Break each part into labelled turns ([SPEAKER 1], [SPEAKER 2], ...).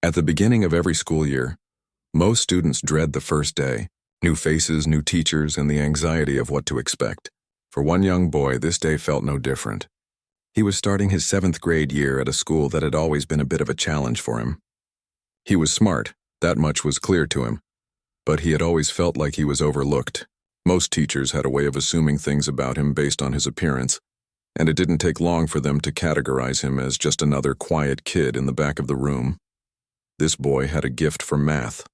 [SPEAKER 1] At the beginning of every school year, most students dread the first day, new faces, new teachers, and the anxiety of what to expect. For one young boy, this day felt no different. He was starting his 7th grade year at a school that had always been a bit of a challenge for him. He was smart, that much was clear to him, but he had always felt like he was overlooked. Most teachers had a way of assuming things about him based on his appearance, and it didn't take long for them to categorize him as just another quiet kid in the back of the room. This boy had a gift for math.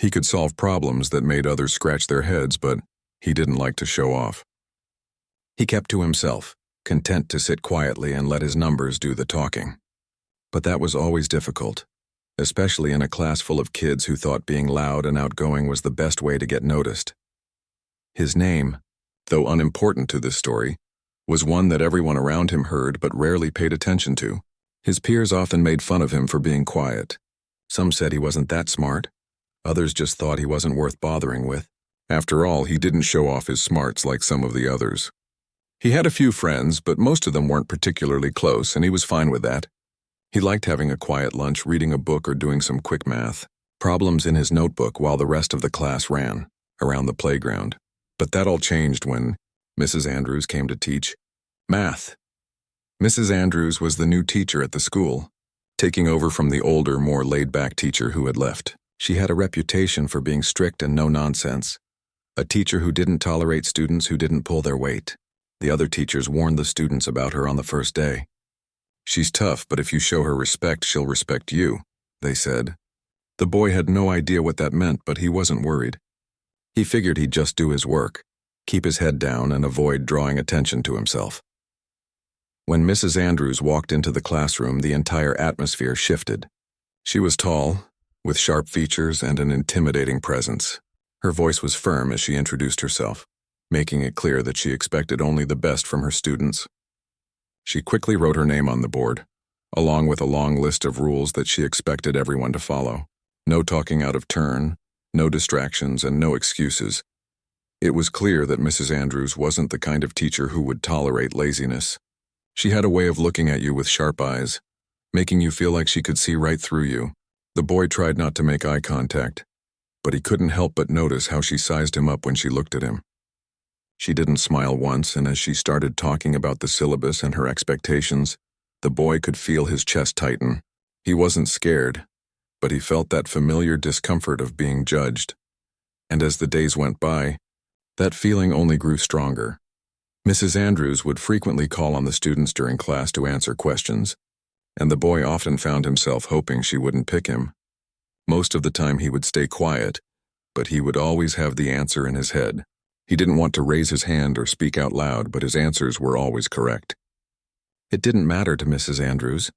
[SPEAKER 1] He could solve problems that made others scratch their heads, but he didn't like to show off. He kept to himself, content to sit quietly and let his numbers do the talking. But that was always difficult, especially in a class full of kids who thought being loud and outgoing was the best way to get noticed. His name, though unimportant to this story, was one that everyone around him heard but rarely paid attention to. His peers often made fun of him for being quiet. Some said he wasn't that smart. Others just thought he wasn't worth bothering with. After all, he didn't show off his smarts like some of the others. He had a few friends, but most of them weren't particularly close, and he was fine with that. He liked having a quiet lunch, reading a book, or doing some quick math problems in his notebook while the rest of the class ran around the playground. But that all changed when Mrs. Andrews came to teach math. Mrs. Andrews was the new teacher at the school, taking over from the older, more laid-back teacher who had left. She had a reputation for being strict and no-nonsense, a teacher who didn't tolerate students who didn't pull their weight. The other teachers warned the students about her on the first day. "She's tough, but if you show her respect, she'll respect you," they said. The boy had no idea what that meant, but he wasn't worried. He figured he'd just do his work, keep his head down, and avoid drawing attention to himself. When Mrs. Andrews walked into the classroom, the entire atmosphere shifted. She was tall, with sharp features and an intimidating presence. Her voice was firm as she introduced herself, making it clear that she expected only the best from her students. She quickly wrote her name on the board, along with a long list of rules that she expected everyone to follow. No talking out of turn, no distractions, and no excuses. It was clear that Mrs. Andrews wasn't the kind of teacher who would tolerate laziness. She had a way of looking at you with sharp eyes, making you feel like she could see right through you. The boy tried not to make eye contact, but he couldn't help but notice how she sized him up when she looked at him. She didn't smile once, and as she started talking about the syllabus and her expectations, the boy could feel his chest tighten. He wasn't scared, but he felt that familiar discomfort of being judged. And as the days went by, that feeling only grew stronger. Mrs. Andrews would frequently call on the students during class to answer questions, and the boy often found himself hoping she wouldn't pick him. Most of the time he would stay quiet, but he would always have the answer in his head. He didn't want to raise his hand or speak out loud, but his answers were always correct. It didn't matter to Mrs. Andrews.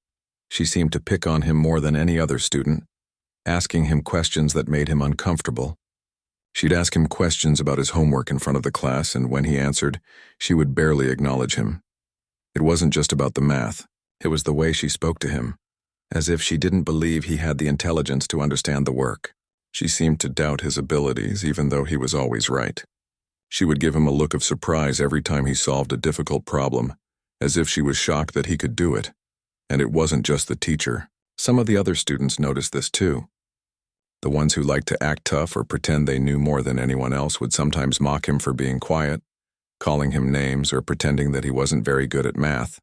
[SPEAKER 1] She seemed to pick on him more than any other student, asking him questions that made him uncomfortable. She'd ask him questions about his homework in front of the class, and when he answered, she would barely acknowledge him. It wasn't just about the math. It was the way she spoke to him, as if she didn't believe he had the intelligence to understand the work. She seemed to doubt his abilities, even though he was always right. She would give him a look of surprise every time he solved a difficult problem, as if she was shocked that he could do it. And it wasn't just the teacher. Some of the other students noticed this too. The ones who liked to act tough or pretend they knew more than anyone else would sometimes mock him for being quiet, calling him names or pretending that he wasn't very good at math.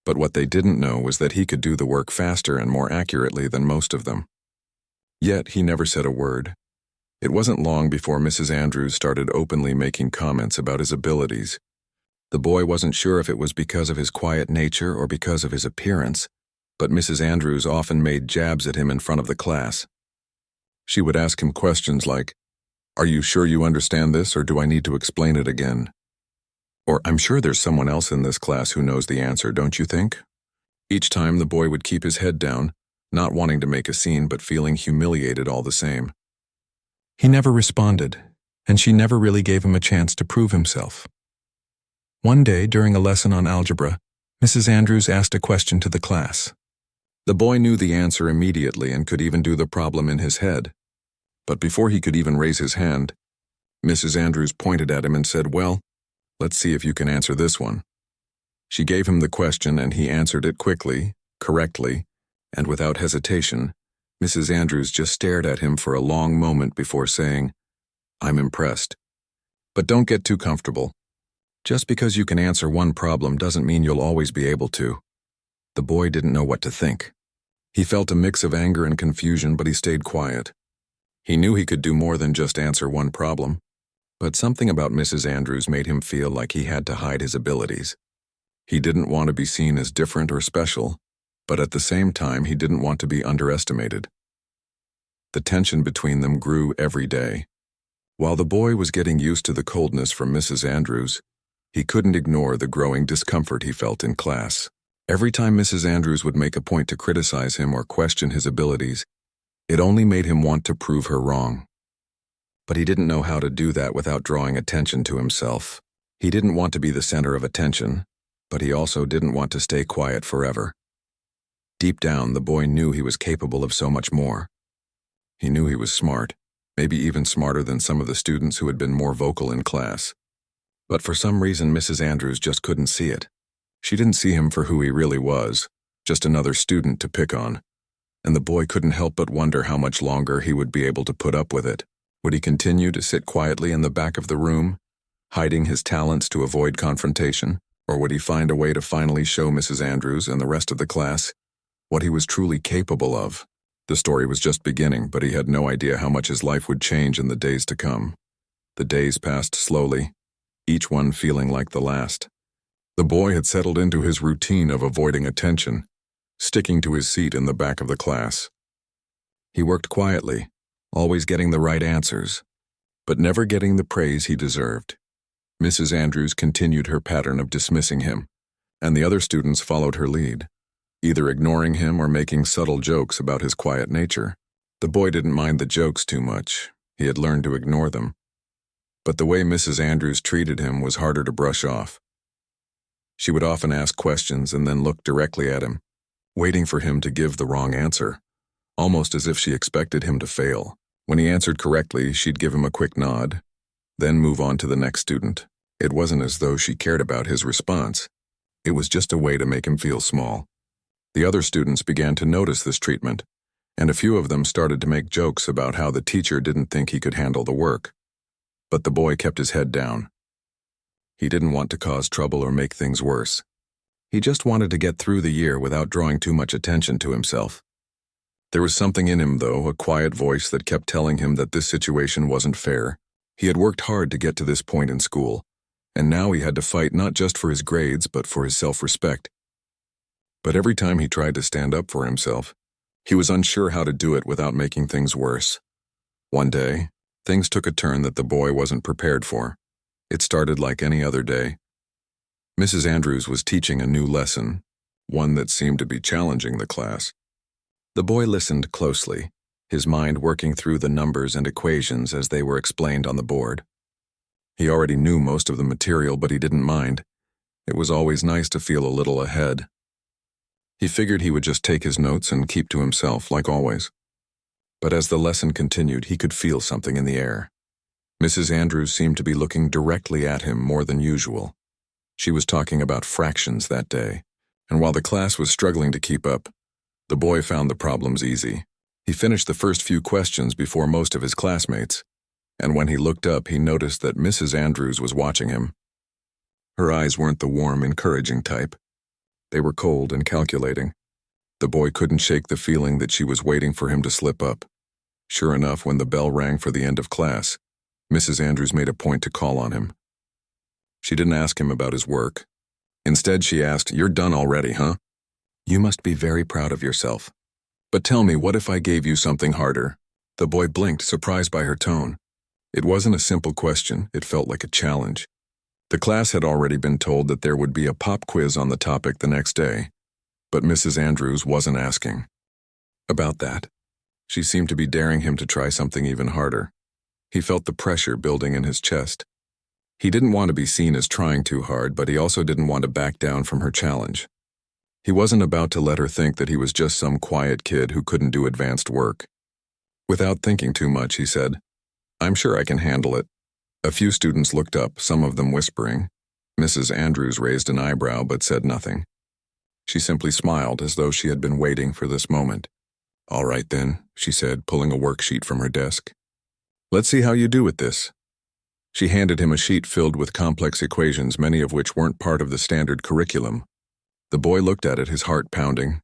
[SPEAKER 1] But what they didn't know was that he could do the work faster and more accurately than most of them. Yet he never said a word. It wasn't long before Mrs. Andrews started openly making comments about his abilities. The boy wasn't sure if it was because of his quiet nature or because of his appearance, but Mrs. Andrews often made jabs at him in front of the class. She would ask him questions like, "Are you sure you understand this, or do I need to explain it again?" Or, "I'm sure there's someone else in this class who knows the answer, don't you think?" Each time the boy would keep his head down, not wanting to make a scene but feeling humiliated all the same. He never responded, and she never really gave him a chance to prove himself. One day, during a lesson on algebra, Mrs. Andrews asked a question to the class. The boy knew the answer immediately and could even do the problem in his head. But before he could even raise his hand, Mrs. Andrews pointed at him and said, "Well, let's see if you can answer this one." She gave him the question and he answered it quickly, correctly, And without hesitation, Mrs. Andrews just stared at him for a long moment before saying, "I'm impressed. But don't get too comfortable. Just because you can answer one problem doesn't mean you'll always be able to." The boy didn't know what to think. He felt a mix of anger and confusion, but he stayed quiet. He knew he could do more than just answer one problem, but something about Mrs. Andrews made him feel like he had to hide his abilities. He didn't want to be seen as different or special, but at the same time he didn't want to be underestimated. The tension between them grew every day. While the boy was getting used to the coldness from Mrs. Andrews, he couldn't ignore the growing discomfort he felt in class. Every time Mrs. Andrews would make a point to criticize him or question his abilities, it only made him want to prove her wrong. But he didn't know how to do that without drawing attention to himself. He didn't want to be the center of attention, but he also didn't want to stay quiet forever. Deep down, the boy knew he was capable of so much more. He knew he was smart, maybe even smarter than some of the students who had been more vocal in class. But for some reason, Mrs. Andrews just couldn't see it. She didn't see him for who he really was, just another student to pick on. And the boy couldn't help but wonder how much longer he would be able to put up with it. Would he continue to sit quietly in the back of the room, hiding his talents to avoid confrontation? Or would he find a way to finally show Mrs. Andrews and the rest of the class what he was truly capable of? The story was just beginning, but he had no idea how much his life would change in the days to come. The days passed slowly, each one feeling like the last. The boy had settled into his routine of avoiding attention, sticking to his seat in the back of the class. He worked quietly, always getting the right answers, but never getting the praise he deserved. Mrs. Andrews continued her pattern of dismissing him, and the other students followed her lead, either ignoring him or making subtle jokes about his quiet nature. The boy didn't mind the jokes too much. He had learned to ignore them. But the way Mrs. Andrews treated him was harder to brush off. She would often ask questions and then look directly at him, waiting for him to give the wrong answer, almost as if she expected him to fail. When he answered correctly, she'd give him a quick nod, then move on to the next student. It wasn't as though she cared about his response. It was just a way to make him feel small. The other students began to notice this treatment, and a few of them started to make jokes about how the teacher didn't think he could handle the work. But the boy kept his head down. He didn't want to cause trouble or make things worse. He just wanted to get through the year without drawing too much attention to himself. There was something in him, though, a quiet voice that kept telling him that this situation wasn't fair. He had worked hard to get to this point in school, and now he had to fight not just for his grades but for his self-respect. But every time he tried to stand up for himself, he was unsure how to do it without making things worse. One day, things took a turn that the boy wasn't prepared for. It started like any other day. Mrs. Andrews was teaching a new lesson, one that seemed to be challenging the class. The boy listened closely, his mind working through the numbers and equations as they were explained on the board. He already knew most of the material, but he didn't mind. It was always nice to feel a little ahead. He figured he would just take his notes and keep to himself, like always. But as the lesson continued, he could feel something in the air. Mrs. Andrews seemed to be looking directly at him more than usual. She was talking about fractions that day, and while the class was struggling to keep up, the boy found the problems easy. He finished the first few questions before most of his classmates, and when he looked up, he noticed that Mrs. Andrews was watching him. Her eyes weren't the warm, encouraging type. They were cold and calculating. The boy couldn't shake the feeling that she was waiting for him to slip up. Sure enough, when the bell rang for the end of class, Mrs. Andrews made a point to call on him. She didn't ask him about his work. Instead, she asked, "You're done already, huh? You must be very proud of yourself. But tell me, what if I gave you something harder?" The boy blinked, surprised by her tone. It wasn't a simple question, it felt like a challenge. The class had already been told that there would be a pop quiz on the topic the next day, but Mrs. Andrews wasn't asking about that. She seemed to be daring him to try something even harder. He felt the pressure building in his chest. He didn't want to be seen as trying too hard, but he also didn't want to back down from her challenge. He wasn't about to let her think that he was just some quiet kid who couldn't do advanced work. Without thinking too much, he said, "I'm sure I can handle it." A few students looked up, some of them whispering. Mrs. Andrews raised an eyebrow but said nothing. She simply smiled as though she had been waiting for this moment. "All right then," she said, pulling a worksheet from her desk. "Let's see how you do with this." She handed him a sheet filled with complex equations, many of which weren't part of the standard curriculum. The boy looked at it, his heart pounding,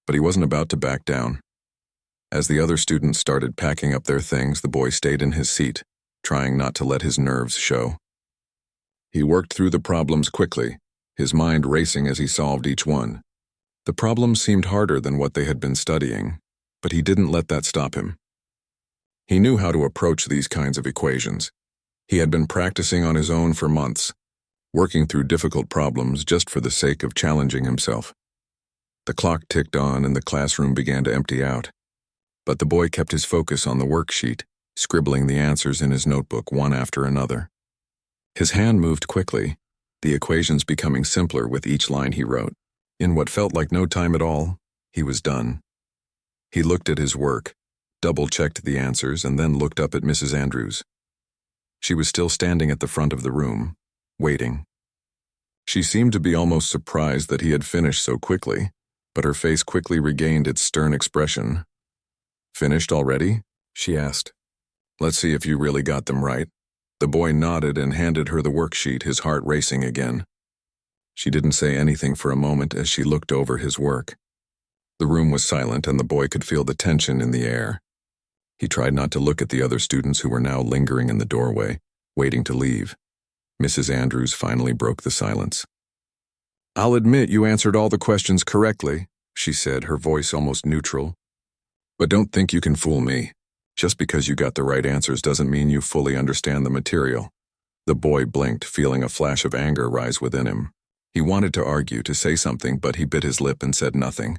[SPEAKER 1] but he wasn't about to back down. As the other students started packing up their things, the boy stayed in his seat, trying not to let his nerves show. He worked through the problems quickly, his mind racing as he solved each one. The problems seemed harder than what they had been studying, but he didn't let that stop him. He knew how to approach these kinds of equations. He had been practicing on his own for months, working through difficult problems just for the sake of challenging himself. The clock ticked on and the classroom began to empty out. But the boy kept his focus on the worksheet, scribbling the answers in his notebook one after another. His hand moved quickly, the equations becoming simpler with each line he wrote. In what felt like no time at all, he was done. He looked at his work, double-checked the answers, and then looked up at Mrs. Andrews. She was still standing at the front of the room, waiting. She seemed to be almost surprised that he had finished so quickly, but her face quickly regained its stern expression. "Finished already?" she asked. "Let's see if you really got them right." The boy nodded and handed her the worksheet, his heart racing again. She didn't say anything for a moment as she looked over his work. The room was silent and the boy could feel the tension in the air. He tried not to look at the other students who were now lingering in the doorway, waiting to leave. Mrs. Andrews finally broke the silence. "I'll admit you answered all the questions correctly," she said, her voice almost neutral. "But don't think you can fool me. Just because you got the right answers doesn't mean you fully understand the material." The boy blinked, feeling a flash of anger rise within him. He wanted to argue, to say something, but he bit his lip and said nothing.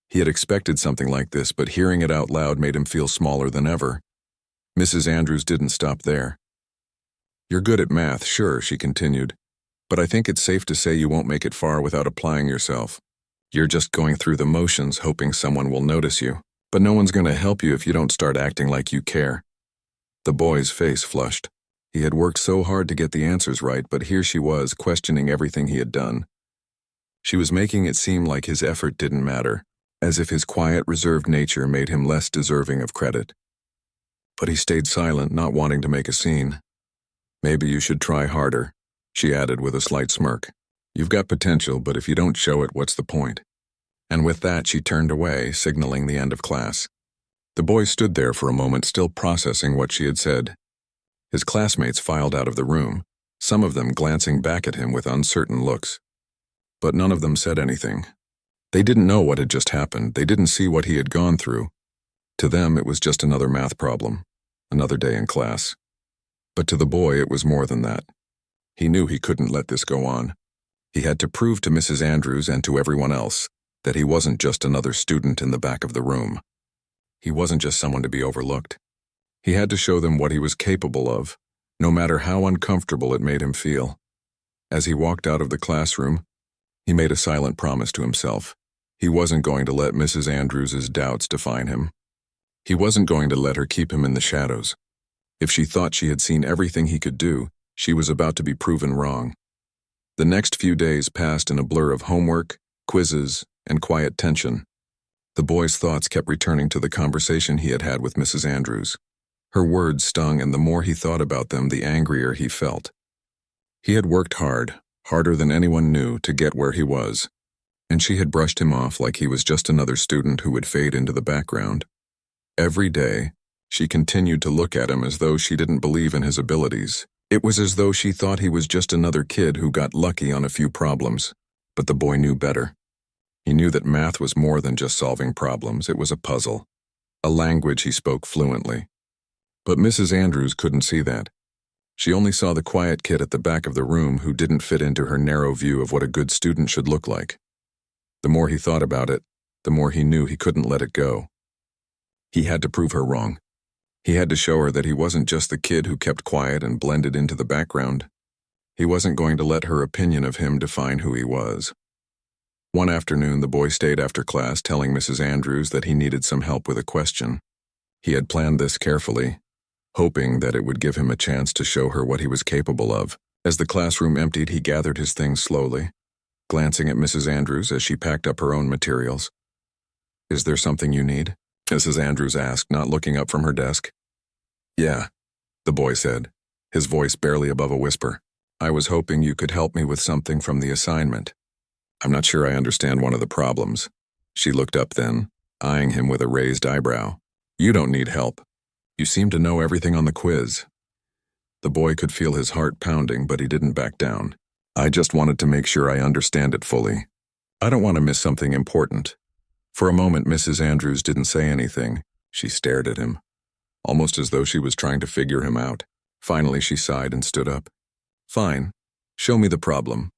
[SPEAKER 1] He had expected something like this, but hearing it out loud made him feel smaller than ever. Mrs. Andrews didn't stop there. "You're good at math, sure," she continued, "but I think it's safe to say you won't make it far without applying yourself. You're just going through the motions, hoping someone will notice you. But no one's going to help you if you don't start acting like you care." The boy's face flushed. He had worked so hard to get the answers right, but here she was, questioning everything he had done. She was making it seem like his effort didn't matter, as if his quiet, reserved nature made him less deserving of credit. But he stayed silent, not wanting to make a scene. "Maybe you should try harder," she added with a slight smirk. "You've got potential, but if you don't show it, what's the point?" And with that, she turned away, signaling the end of class. The boy stood there for a moment, still processing what she had said. His classmates filed out of the room, some of them glancing back at him with uncertain looks. But none of them said anything. They didn't know what had just happened. They didn't see what he had gone through. To them, it was just another math problem, another day in class. But to the boy, it was more than that. He knew he couldn't let this go on. He had to prove to Mrs. Andrews and to everyone else that he wasn't just another student in the back of the room. He wasn't just someone to be overlooked. He had to show them what he was capable of, no matter how uncomfortable it made him feel. As he walked out of the classroom, he made a silent promise to himself. He wasn't going to let Mrs. Andrews' doubts define him. He wasn't going to let her keep him in the shadows. If she thought she had seen everything he could do, she was about to be proven wrong. The next few days passed in a blur of homework, quizzes, and quiet tension. The boy's thoughts kept returning to the conversation he had had with Mrs. Andrews. Her words stung, and the more he thought about them, the angrier he felt. He had worked hard, harder than anyone knew, to get where he was, and she had brushed him off like he was just another student who would fade into the background. Every day, she continued to look at him as though she didn't believe in his abilities. It was as though she thought he was just another kid who got lucky on a few problems. But the boy knew better. He knew that math was more than just solving problems. It was a puzzle, a language he spoke fluently. But Mrs. Andrews couldn't see that. She only saw the quiet kid at the back of the room who didn't fit into her narrow view of what a good student should look like. The more he thought about it, the more he knew he couldn't let it go. He had to prove her wrong. He had to show her that he wasn't just the kid who kept quiet and blended into the background. He wasn't going to let her opinion of him define who he was. One afternoon, the boy stayed after class telling Mrs. Andrews that he needed some help with a question. He had planned this carefully, hoping that it would give him a chance to show her what he was capable of. As the classroom emptied, he gathered his things slowly. glancing at Mrs. Andrews as she packed up her own materials. "Is there something you need?" Mrs. Andrews asked, not looking up from her desk. "Yeah," the boy said, his voice barely above a whisper. "I was hoping you could help me with something from the assignment. I'm not sure I understand one of the problems." She looked up then, eyeing him with a raised eyebrow. "You don't need help. You seem to know everything on the quiz." The boy could feel his heart pounding, but he didn't back down. "I just wanted to make sure I understand it fully. I don't want to miss something important." For a moment, Mrs. Andrews didn't say anything. She stared at him, almost as though she was trying to figure him out. Finally, she sighed and stood up. "Fine. Show me the problem."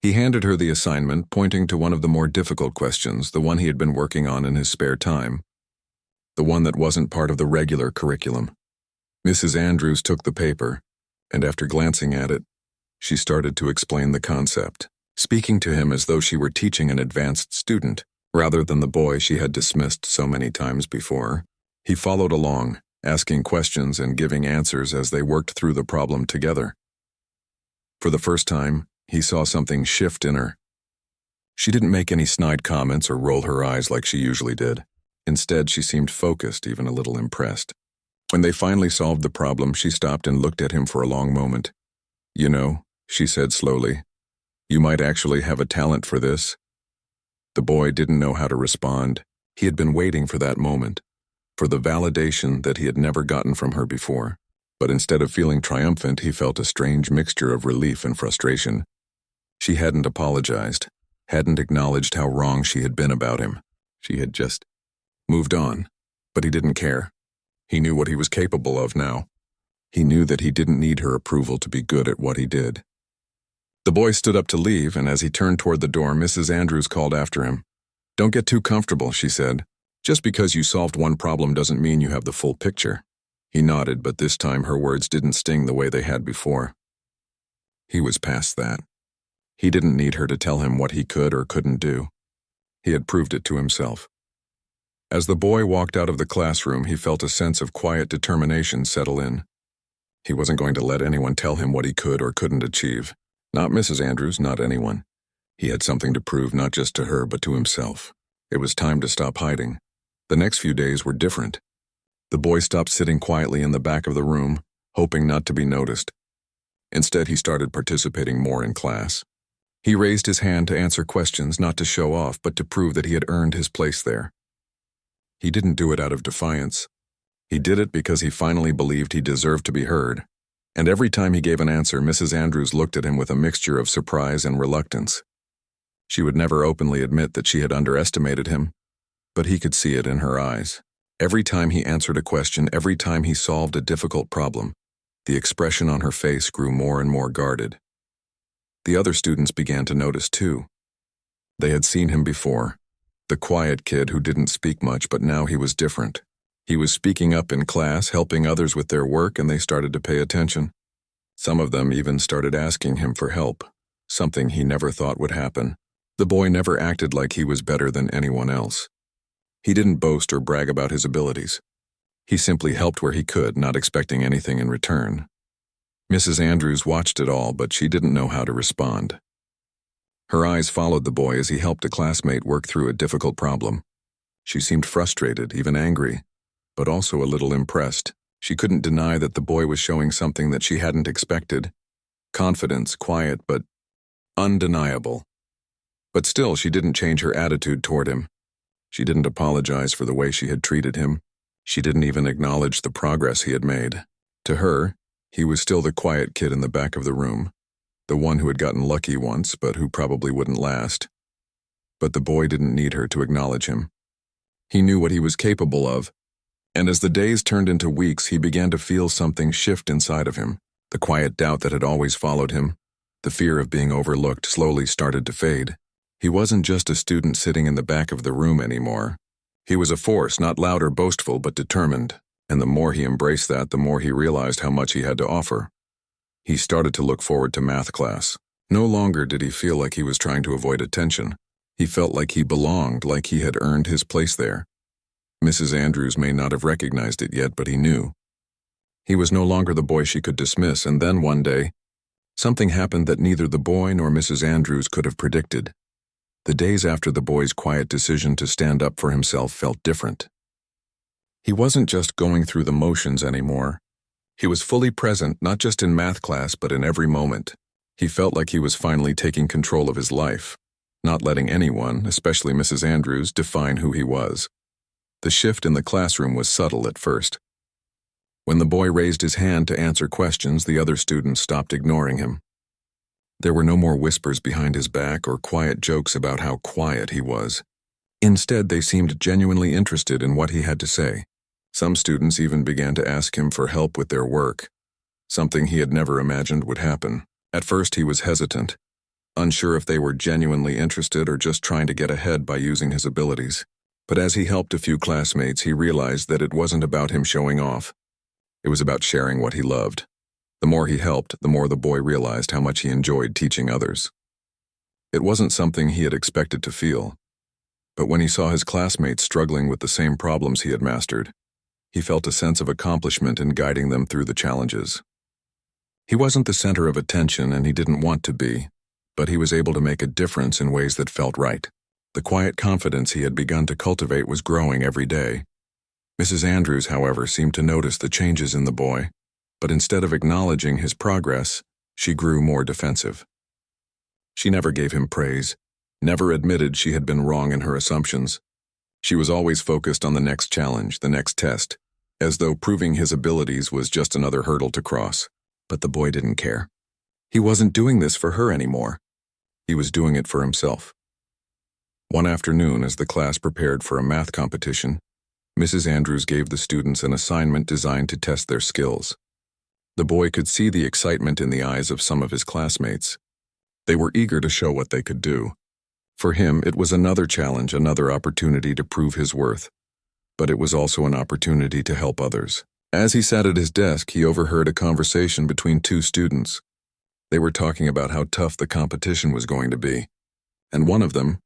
[SPEAKER 1] He handed her the assignment, pointing to one of the more difficult questions, the one he had been working on in his spare time. The one that wasn't part of the regular curriculum. Mrs. Andrews took the paper, and after glancing at it, she started to explain the concept, speaking to him as though she were teaching an advanced student, rather than the boy she had dismissed so many times before. He followed along, asking questions and giving answers as they worked through the problem together. For the first time, he saw something shift in her. She didn't make any snide comments or roll her eyes like she usually did. Instead, she seemed focused, even a little impressed. When they finally solved the problem, she stopped and looked at him for a long moment. "You know," she said slowly, "you might actually have a talent for this." The boy didn't know how to respond. He had been waiting for that moment, for the validation that he had never gotten from her before. But instead of feeling triumphant, he felt a strange mixture of relief and frustration. She hadn't apologized, hadn't acknowledged how wrong she had been about him. She had just moved on, but he didn't care. He knew what he was capable of now. He knew that he didn't need her approval to be good at what he did. The boy stood up to leave, and as he turned toward the door, Mrs. Andrews called after him. "Don't get too comfortable," she said. "Just because you solved one problem doesn't mean you have the full picture." He nodded, but this time her words didn't sting the way they had before. He was past that. He didn't need her to tell him what he could or couldn't do. He had proved it to himself. As the boy walked out of the classroom, he felt a sense of quiet determination settle in. He wasn't going to let anyone tell him what he could or couldn't achieve. Not Mrs. Andrews, not anyone. He had something to prove, not just to her, but to himself. It was time to stop hiding. The next few days were different. The boy stopped sitting quietly in the back of the room, hoping not to be noticed. Instead, he started participating more in class. He raised his hand to answer questions, not to show off, but to prove that he had earned his place there. He didn't do it out of defiance. He did it because he finally believed he deserved to be heard. And every time he gave an answer, Mrs. Andrews looked at him with a mixture of surprise and reluctance. She would never openly admit that she had underestimated him, but he could see it in her eyes. Every time he answered a question, every time he solved a difficult problem, the expression on her face grew more and more guarded. The other students began to notice too. They had seen him before, the quiet kid who didn't speak much, but now he was different. He was speaking up in class, helping others with their work, and they started to pay attention. Some of them even started asking him for help, something he never thought would happen. The boy never acted like he was better than anyone else. He didn't boast or brag about his abilities. He simply helped where he could, not expecting anything in return. Mrs. Andrews watched it all, but she didn't know how to respond. Her eyes followed the boy as he helped a classmate work through a difficult problem. She seemed frustrated, even angry, but also a little impressed. She couldn't deny that the boy was showing something that she hadn't expected. Confidence, quiet, but undeniable. But still, she didn't change her attitude toward him. She didn't apologize for the way she had treated him. She didn't even acknowledge the progress he had made. To her, he was still the quiet kid in the back of the room, the one who had gotten lucky once, but who probably wouldn't last. But the boy didn't need her to acknowledge him. He knew what he was capable of, and as the days turned into weeks, he began to feel something shift inside of him. The quiet doubt that had always followed him, the fear of being overlooked, slowly started to fade. He wasn't just a student sitting in the back of the room anymore. He was a force, not loud or boastful, but determined, and the more he embraced that, the more he realized how much he had to offer. He started to look forward to math class. No longer did he feel like he was trying to avoid attention. He felt like he belonged, like he had earned his place there. Mrs. Andrews may not have recognized it yet, but he knew. He was no longer the boy she could dismiss, and then one day, Something happened that neither the boy nor Mrs. Andrews could have predicted. The days after the boy's quiet decision to stand up for himself felt different. He wasn't just going through the motions anymore. He was fully present, not just in math class, but in every moment. He felt like he was finally taking control of his life, not letting anyone, especially Mrs. Andrews, define who he was. The shift in the classroom was subtle at first. When the boy raised his hand to answer questions, the other students stopped ignoring him. There were no more whispers behind his back or quiet jokes about how quiet he was. Instead, they seemed genuinely interested in what he had to say. Some students even began to ask him for help with their work, something he had never imagined would happen. At first, he was hesitant, unsure if they were genuinely interested or just trying to get ahead by using his abilities. But as he helped a few classmates, he realized that it wasn't about him showing off. It was about sharing what he loved. The more he helped, the more the boy realized how much he enjoyed teaching others. It wasn't something he had expected to feel, but when he saw his classmates struggling with the same problems he had mastered, he felt a sense of accomplishment in guiding them through the challenges. He wasn't the center of attention, and he didn't want to be, but he was able to make a difference in ways that felt right. The quiet confidence he had begun to cultivate was growing every day. Mrs. Andrews, however, seemed to notice the changes in the boy, but instead of acknowledging his progress, she grew more defensive. She never gave him praise, never admitted she had been wrong in her assumptions. She was always focused on the next challenge, the next test, as though proving his abilities was just another hurdle to cross. But the boy didn't care. He wasn't doing this for her anymore. He was doing it for himself. One afternoon, as the class prepared for a math competition, Mrs. Andrews gave the students an assignment designed to test their skills. The boy could see the excitement in the eyes of some of his classmates. They were eager to show what they could do. For him, it was another challenge, another opportunity to prove his worth. But it was also an opportunity to help others. As he sat at his desk, he overheard a conversation between two students. They were talking about how tough the competition was going to be. And one of them,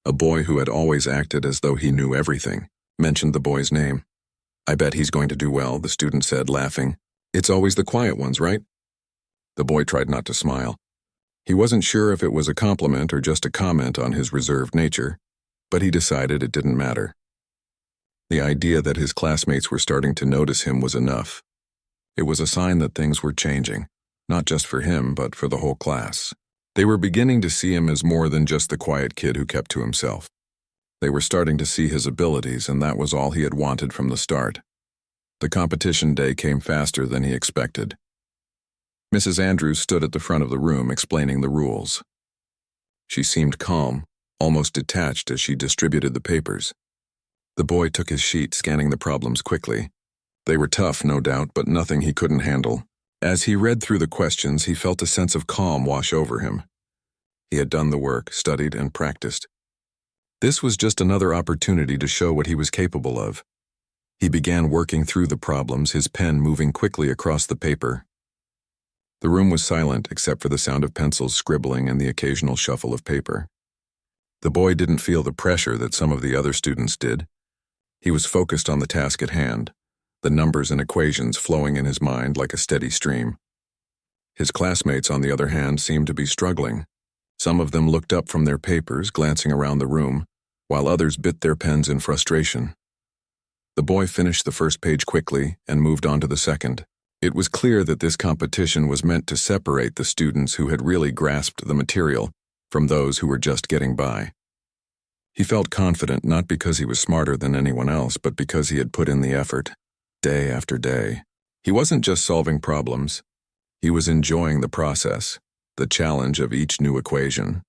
[SPEAKER 1] a boy who had always acted as though he knew everything, mentioned the boy's name. "I bet he's going to do well," the student said, laughing. "It's always the quiet ones, right?" The boy tried not to smile. He wasn't sure if it was a compliment or just a comment on his reserved nature, but he decided it didn't matter. The idea that his classmates were starting to notice him was enough. It was a sign that things were changing, not just for him, but for the whole class. They were beginning to see him as more than just the quiet kid who kept to himself. They were starting to see his abilities, and that was all he had wanted from the start. The competition day came faster than he expected. Mrs. Andrews stood at the front of the room explaining the rules. She seemed calm, almost detached as she distributed the papers. The boy took his sheet, scanning the problems quickly. They were tough, no doubt, but nothing he couldn't handle. As he read through the questions, he felt a sense of calm wash over him. He had done the work, studied, and practiced. This was just another opportunity to show what he was capable of. He began working through the problems, his pen moving quickly across the paper. The room was silent except for the sound of pencils scribbling and the occasional shuffle of paper. The boy didn't feel the pressure that some of the other students did. He was focused on the task at hand, the numbers and equations flowing in his mind like a steady stream. His classmates, on the other hand, seemed to be struggling. Some of them looked up from their papers, glancing around the room, while others bit their pens in frustration. The boy finished the first page quickly and moved on to the second. It was clear that this competition was meant to separate the students who had really grasped the material from those who were just getting by. He felt confident not because he was smarter than anyone else, but because he had put in the effort, day after day. He wasn't just solving problems. He was enjoying the process, the challenge of each new equation.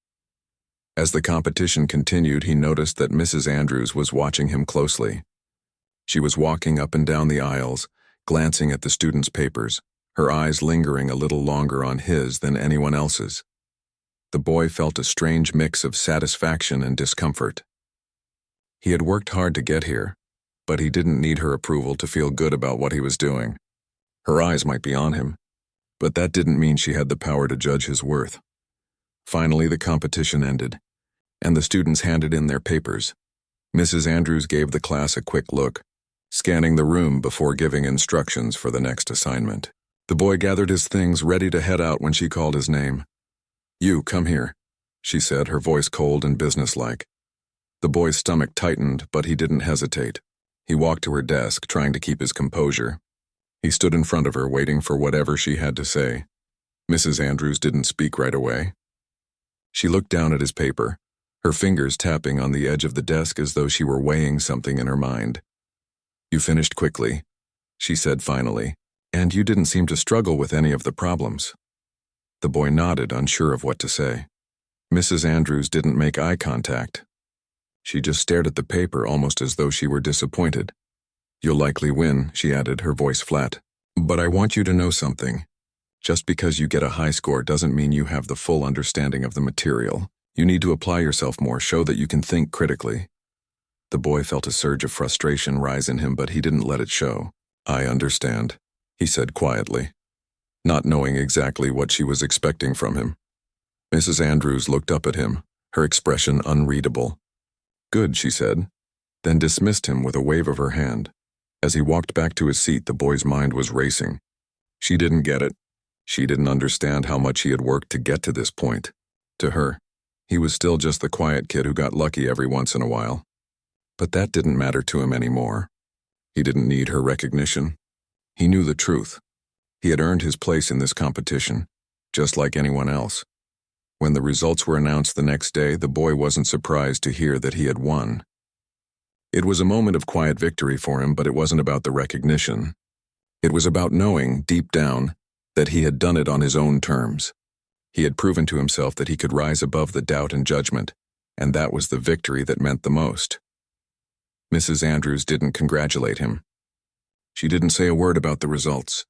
[SPEAKER 1] As the competition continued, he noticed that Mrs. Andrews was watching him closely. She was walking up and down the aisles, glancing at the students' papers, her eyes lingering a little longer on his than anyone else's. The boy felt a strange mix of satisfaction and discomfort. He had worked hard to get here, but he didn't need her approval to feel good about what he was doing. Her eyes might be on him, but that didn't mean she had the power to judge his worth. Finally, the competition ended, and the students handed in their papers. Mrs. Andrews gave the class a quick look, scanning the room before giving instructions for the next assignment. The boy gathered his things, ready to head out when she called his name. "You, come here," she said, her voice cold and businesslike. The boy's stomach tightened, but he didn't hesitate. He walked to her desk, trying to keep his composure. He stood in front of her, waiting for whatever she had to say. Mrs. Andrews didn't speak right away. She looked down at his paper, her fingers tapping on the edge of the desk as though she were weighing something in her mind. "You finished quickly," she said finally, "and you didn't seem to struggle with any of the problems." The boy nodded, unsure of what to say. Mrs. Andrews didn't make eye contact. She just stared at the paper, almost as though she were disappointed. "You'll likely win," she added, her voice flat. "But I want you to know something. Just because you get a high score doesn't mean you have the full understanding of the material. You need to apply yourself more, show that you can think critically." The boy felt a surge of frustration rise in him, but he didn't let it show. "I understand," he said quietly, not knowing exactly what she was expecting from him. Mrs. Andrews looked up at him, her expression unreadable. "Good," she said, then dismissed him with a wave of her hand. As he walked back to his seat, the boy's mind was racing. She didn't get it. She didn't understand how much he had worked to get to this point. To her, he was still just the quiet kid who got lucky every once in a while. But that didn't matter to him anymore. He didn't need her recognition. He knew the truth. He had earned his place in this competition, just like anyone else. When the results were announced the next day, the boy wasn't surprised to hear that he had won. It was a moment of quiet victory for him, but it wasn't about the recognition. It was about knowing, deep down, that he had done it on his own terms. He had proven to himself that he could rise above the doubt and judgment, and that was the victory that meant the most. Mrs. Andrews didn't congratulate him. She didn't say a word about the results.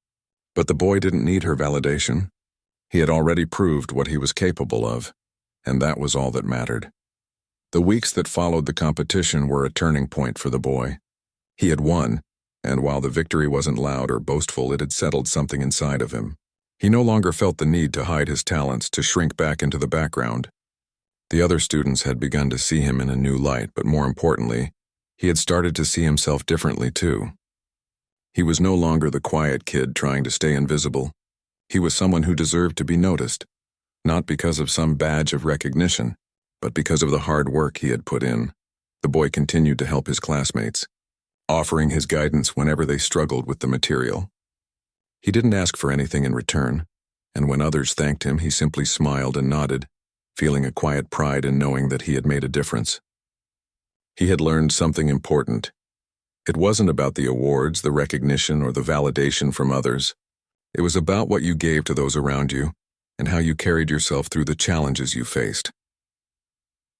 [SPEAKER 1] But the boy didn't need her validation. He had already proved what he was capable of, and that was all that mattered. The weeks that followed the competition were a turning point for the boy. He had won, and while the victory wasn't loud or boastful, it had settled something inside of him. He no longer felt the need to hide his talents, to shrink back into the background. The other students had begun to see him in a new light, but more importantly, he had started to see himself differently too. He was no longer the quiet kid trying to stay invisible. He was someone who deserved to be noticed, not because of some badge of recognition, but because of the hard work he had put in. The boy continued to help his classmates, offering his guidance whenever they struggled with the material. He didn't ask for anything in return, and when others thanked him, he simply smiled and nodded, feeling a quiet pride in knowing that he had made a difference. He had learned something important. It wasn't about the awards, the recognition, or the validation from others. It was about what you gave to those around you and how you carried yourself through the challenges you faced.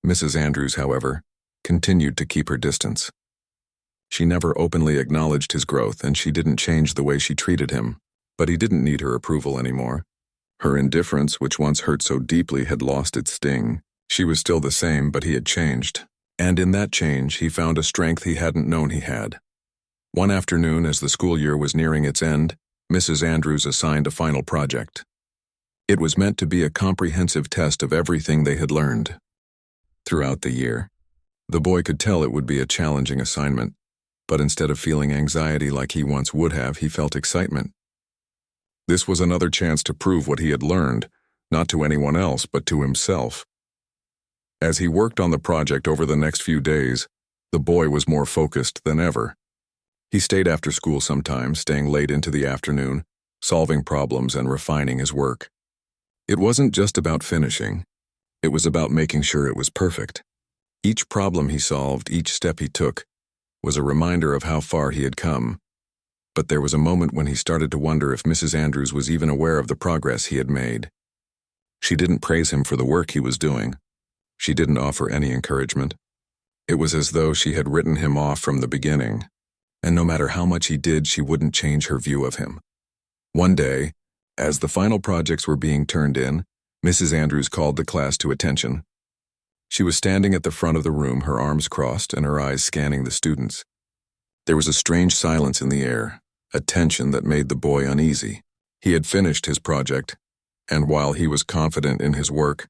[SPEAKER 1] Mrs. Andrews, however, continued to keep her distance. She never openly acknowledged his growth, and she didn't change the way she treated him, but he didn't need her approval anymore. Her indifference, which once hurt so deeply, had lost its sting. She was still the same, but he had changed. And in that change, he found a strength he hadn't known he had. One afternoon, as the school year was nearing its end, Mrs. Andrews assigned a final project. It was meant to be a comprehensive test of everything they had learned. Throughout the year, the boy could tell it would be a challenging assignment, but instead of feeling anxiety like he once would have, he felt excitement. This was another chance to prove what he had learned, not to anyone else, but to himself. As he worked on the project over the next few days, the boy was more focused than ever. He stayed after school sometimes, staying late into the afternoon, solving problems and refining his work. It wasn't just about finishing. It was about making sure it was perfect. Each problem he solved, each step he took, was a reminder of how far he had come. But there was a moment when he started to wonder if Mrs. Andrews was even aware of the progress he had made. She didn't praise him for the work he was doing. She didn't offer any encouragement. It was as though she had written him off from the beginning, and no matter how much he did, she wouldn't change her view of him. One day, as the final projects were being turned in, Mrs. Andrews called the class to attention. She was standing at the front of the room, her arms crossed and her eyes scanning the students. There was a strange silence in the air, a tension that made the boy uneasy. He had finished his project, and while he was confident in his work,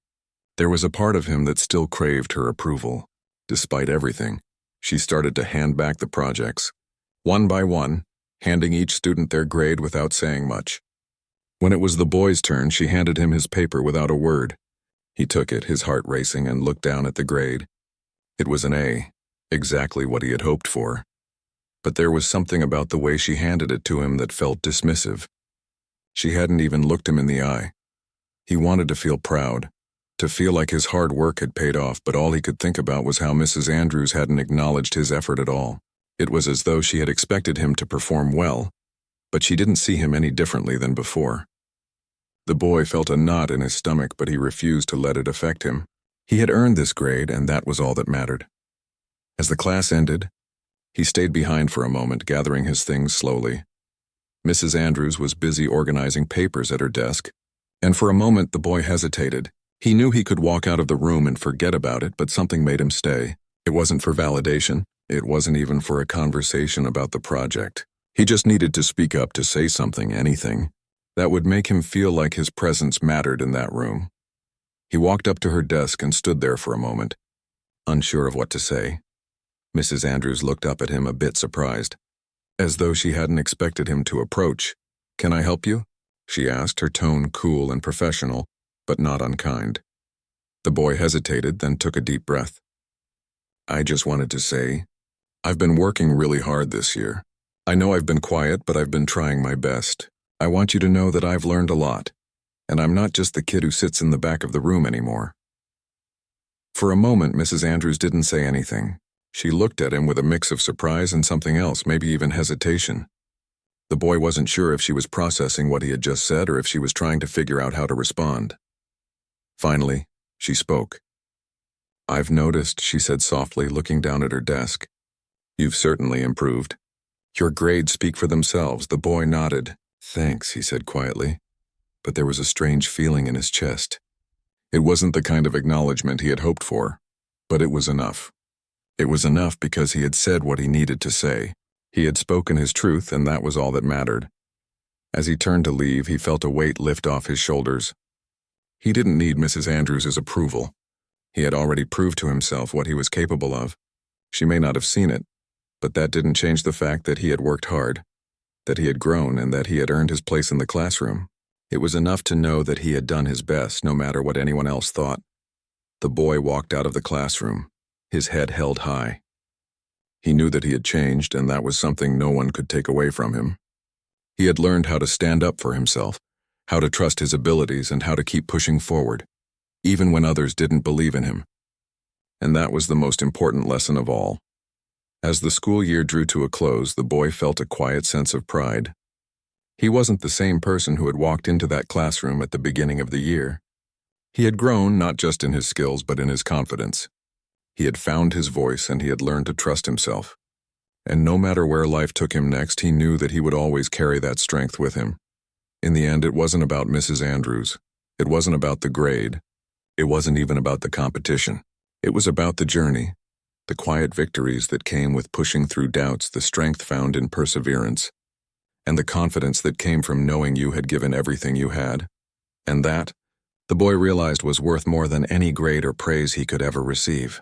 [SPEAKER 1] there was a part of him that still craved her approval. Despite everything, she started to hand back the projects, one by one, handing each student their grade without saying much. When it was the boy's turn, she handed him his paper without a word. He took it, his heart racing, and looked down at the grade. It was an A, exactly what he had hoped for. But there was something about the way she handed it to him that felt dismissive. She hadn't even looked him in the eye. He wanted to feel proud, to feel like his hard work had paid off, but all he could think about was how Mrs. Andrews hadn't acknowledged his effort at all. It was as though she had expected him to perform well, but she didn't see him any differently than before. The boy felt a knot in his stomach, but he refused to let it affect him. He had earned this grade, and that was all that mattered. As the class ended, he stayed behind for a moment, gathering his things slowly. Mrs. Andrews was busy organizing papers at her desk, and for a moment the boy hesitated. He knew he could walk out of the room and forget about it, but something made him stay. It wasn't for validation. It wasn't even for a conversation about the project. He just needed to speak up, to say something, anything, that would make him feel like his presence mattered in that room. He walked up to her desk and stood there for a moment, unsure of what to say. Mrs. Andrews looked up at him, a bit surprised, as though she hadn't expected him to approach. "Can I help you?" she asked, her tone cool and professional, but not unkind. The boy hesitated, then took a deep breath. "I just wanted to say, I've been working really hard this year. I know I've been quiet, but I've been trying my best. I want you to know that I've learned a lot, and I'm not just the kid who sits in the back of the room anymore." For a moment, Mrs. Andrews didn't say anything. She looked at him with a mix of surprise and something else, maybe even hesitation. The boy wasn't sure if she was processing what he had just said or if she was trying to figure out how to respond. Finally, she spoke. "I've noticed," she said softly, looking down at her desk. "You've certainly improved. Your grades speak for themselves." The boy nodded. "Thanks," he said quietly, but there was a strange feeling in his chest. It wasn't the kind of acknowledgement he had hoped for, but it was enough. It was enough because he had said what he needed to say. He had spoken his truth, and that was all that mattered. As he turned to leave, he felt a weight lift off his shoulders. He didn't need Mrs. Andrews' approval. He had already proved to himself what he was capable of. She may not have seen it, but that didn't change the fact that he had worked hard, that he had grown, and that he had earned his place in the classroom. It was enough to know that he had done his best, no matter what anyone else thought. The boy walked out of the classroom, his head held high. He knew that he had changed, and that was something no one could take away from him. He had learned how to stand up for himself, how to trust his abilities, and how to keep pushing forward, even when others didn't believe in him. And that was the most important lesson of all. As the school year drew to a close, the boy felt a quiet sense of pride. He wasn't the same person who had walked into that classroom at the beginning of the year. He had grown not just in his skills but in his confidence. He had found his voice, and he had learned to trust himself. And no matter where life took him next, he knew that he would always carry that strength with him. In the end, it wasn't about Mrs. Andrews. It wasn't about the grade. It wasn't even about the competition. It was about the journey, the quiet victories that came with pushing through doubts, the strength found in perseverance, and the confidence that came from knowing you had given everything you had. And that, the boy realized, was worth more than any grade or praise he could ever receive.